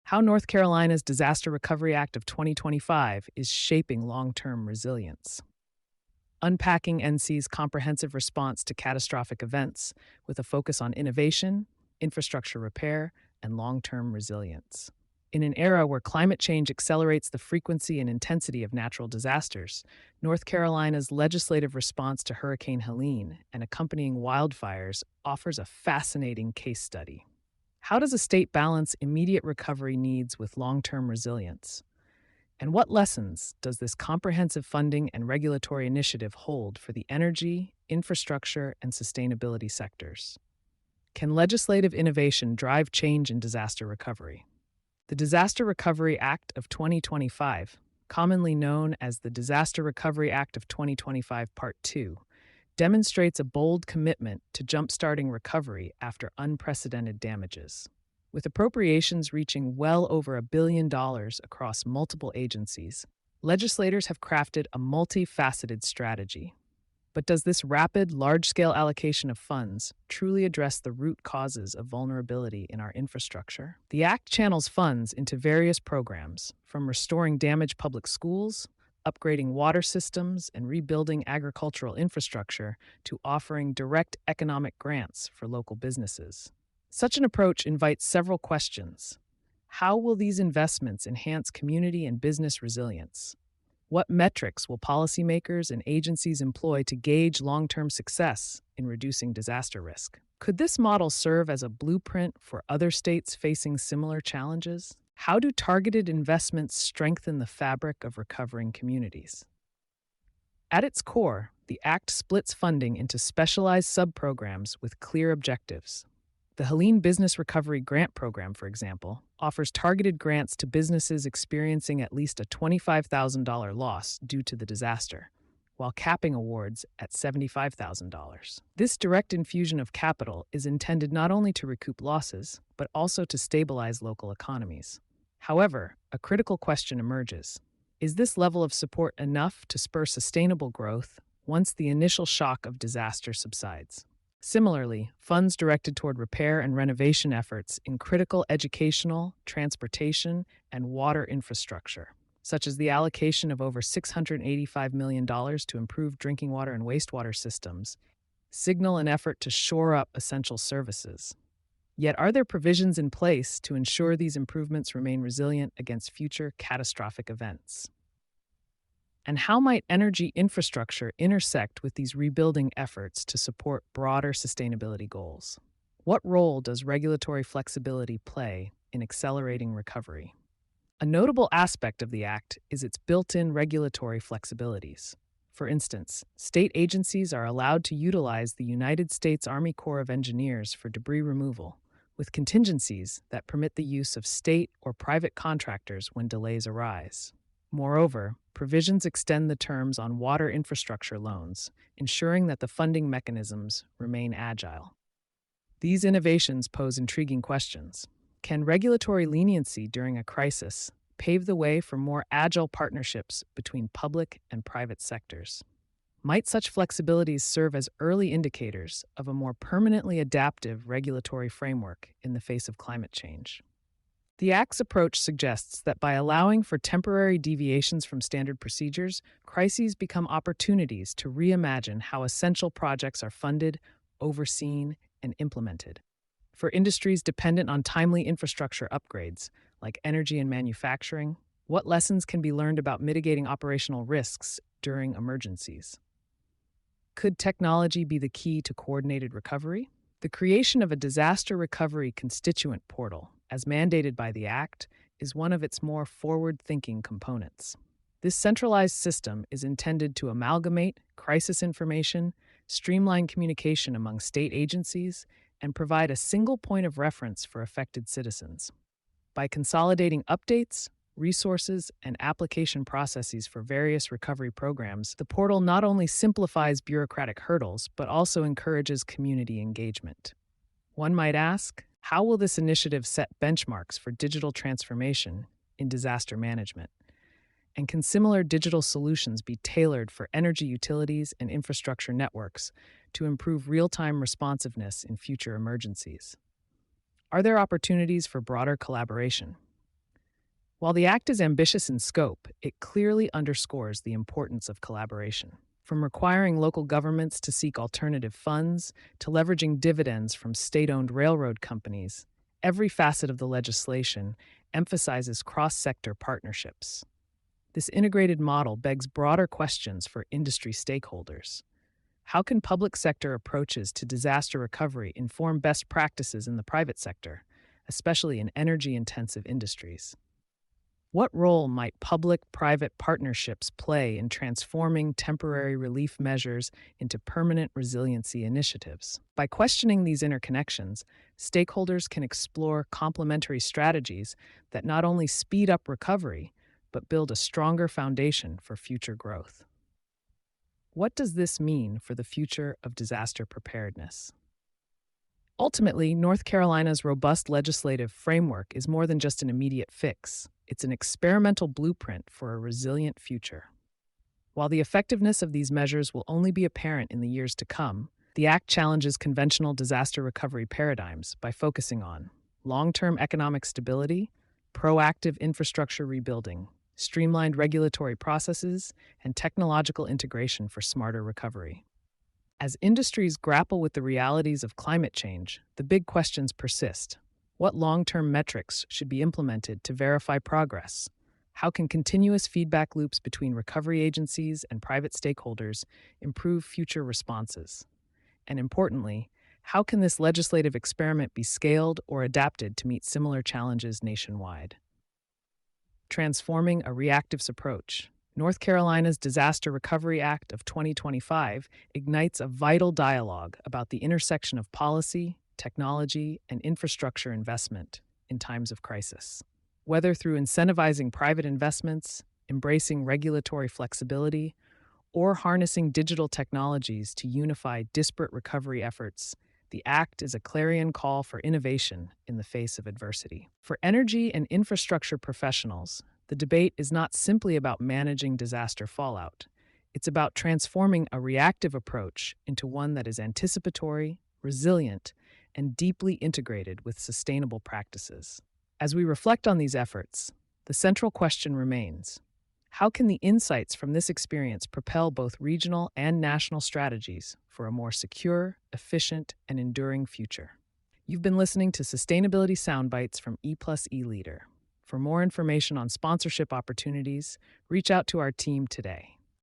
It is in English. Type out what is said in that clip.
How North Carolina's Disaster Recovery Act of 2025 is shaping long term resilience. Unpacking NC's comprehensive response to catastrophic events with a focus on innovation, infrastructure repair, and long term resilience. In an era where climate change accelerates the frequency and intensity of natural disasters, North Carolina's legislative response to Hurricane Helene and accompanying wildfires offers a fascinating case study. How does a state balance immediate recovery needs with long term resilience? And what lessons does this comprehensive funding and regulatory initiative hold for the energy, infrastructure, and sustainability sectors? Can legislative innovation drive change in disaster recovery? The Disaster Recovery Act of 2025, commonly known as the Disaster Recovery Act of 2025 Part 2, demonstrates a bold commitment to jumpstarting recovery after unprecedented damages. With appropriations reaching well over $1 billion across multiple agencies, legislators have crafted a multifaceted strategy. But does this rapid, large-scale allocation of funds truly address the root causes of vulnerability in our infrastructure? The Act channels funds into various programs, from restoring damaged public schools, upgrading water systems, and rebuilding agricultural infrastructure, to offering direct economic grants for local businesses. Such an approach invites several questions. How will these investments enhance community and business resilience? What metrics will policymakers and agencies employ to gauge long-term success in reducing disaster risk? Could this model serve as a blueprint for other states facing similar challenges? How do targeted investments strengthen the fabric of recovering communities? At its core, the Act splits funding into specialized subprograms with clear objectives. The Helene Business Recovery Grant Program, for example, offers targeted grants to businesses experiencing at least a $25,000 loss due to the disaster, while capping awards at $75,000. This direct infusion of capital is intended not only to recoup losses, but also to stabilize local economies. However, a critical question emerges. Is this level of support enough to spur sustainable growth once the initial shock of disaster subsides? Similarly, funds directed toward repair and renovation efforts in critical educational, transportation, and water infrastructure, such as the allocation of over $685 million to improve drinking water and wastewater systems, signal an effort to shore up essential services. Yet, are there provisions in place to ensure these improvements remain resilient against future catastrophic events? And how might energy infrastructure intersect with these rebuilding efforts to support broader sustainability goals? What role does regulatory flexibility play in accelerating recovery? A notable aspect of the Act is its built-in regulatory flexibilities. For instance, state agencies are allowed to utilize the United States Army Corps of Engineers for debris removal, with contingencies that permit the use of state or private contractors when delays arise. Moreover, provisions extend the terms on water infrastructure loans, ensuring that the funding mechanisms remain agile. These innovations pose intriguing questions. Can regulatory leniency during a crisis pave the way for more agile partnerships between public and private sectors? Might such flexibilities serve as early indicators of a more permanently adaptive regulatory framework in the face of climate change? The Act's approach suggests that by allowing for temporary deviations from standard procedures, crises become opportunities to reimagine how essential projects are funded, overseen, and implemented. For industries dependent on timely infrastructure upgrades, like energy and manufacturing, what lessons can be learned about mitigating operational risks during emergencies? Could technology be the key to coordinated recovery? The creation of a disaster recovery constituent portal, as mandated by the Act, is one of its more forward-thinking components. This centralized system is intended to amalgamate crisis information, streamline communication among state agencies, and provide a single point of reference for affected citizens. By consolidating updates, resources, and application processes for various recovery programs, the portal not only simplifies bureaucratic hurdles, but also encourages community engagement. One might ask, how will this initiative set benchmarks for digital transformation in disaster management? And can similar digital solutions be tailored for energy utilities and infrastructure networks to improve real-time responsiveness in future emergencies? Are there opportunities for broader collaboration? While the act is ambitious in scope, it clearly underscores the importance of collaboration. From requiring local governments to seek alternative funds to leveraging dividends from state owned railroad companies, every facet of the legislation emphasizes cross sector partnerships. This integrated model begs broader questions for industry stakeholders. How can public sector approaches to disaster recovery inform best practices in the private sector, especially in energy intensive industries? What role might public private partnerships play in transforming temporary relief measures into permanent resiliency initiatives? By questioning these interconnections, stakeholders can explore complementary strategies that not only speed up recovery, but build a stronger foundation for future growth. What does this mean for the future of disaster preparedness? Ultimately, North Carolina's robust legislative framework is more than just an immediate fix. It's an experimental blueprint for a resilient future. While the effectiveness of these measures will only be apparent in the years to come, the Act challenges conventional disaster recovery paradigms by focusing on long-term economic stability, proactive infrastructure rebuilding, streamlined regulatory processes, and technological integration for smarter recovery. As industries grapple with the realities of climate change, the big questions persist. What long-term metrics should be implemented to verify progress? How can continuous feedback loops between recovery agencies and private stakeholders improve future responses? And importantly, how can this legislative experiment be scaled or adapted to meet similar challenges nationwide? Transforming a reactive approach. North Carolina's Disaster Recovery Act of 2025 ignites a vital dialogue about the intersection of policy, technology, and infrastructure investment in times of crisis. Whether through incentivizing private investments, embracing regulatory flexibility, or harnessing digital technologies to unify disparate recovery efforts, the Act is a clarion call for innovation in the face of adversity. For energy and infrastructure professionals, the debate is not simply about managing disaster fallout. It's about transforming a reactive approach into one that is anticipatory, resilient, and deeply integrated with sustainable practices. As we reflect on these efforts, the central question remains: how can the insights from this experience propel both regional and national strategies for a more secure, efficient, and enduring future? You've been listening to Sustainability Soundbites from E+E Leader. For more information on sponsorship opportunities, reach out to our team today.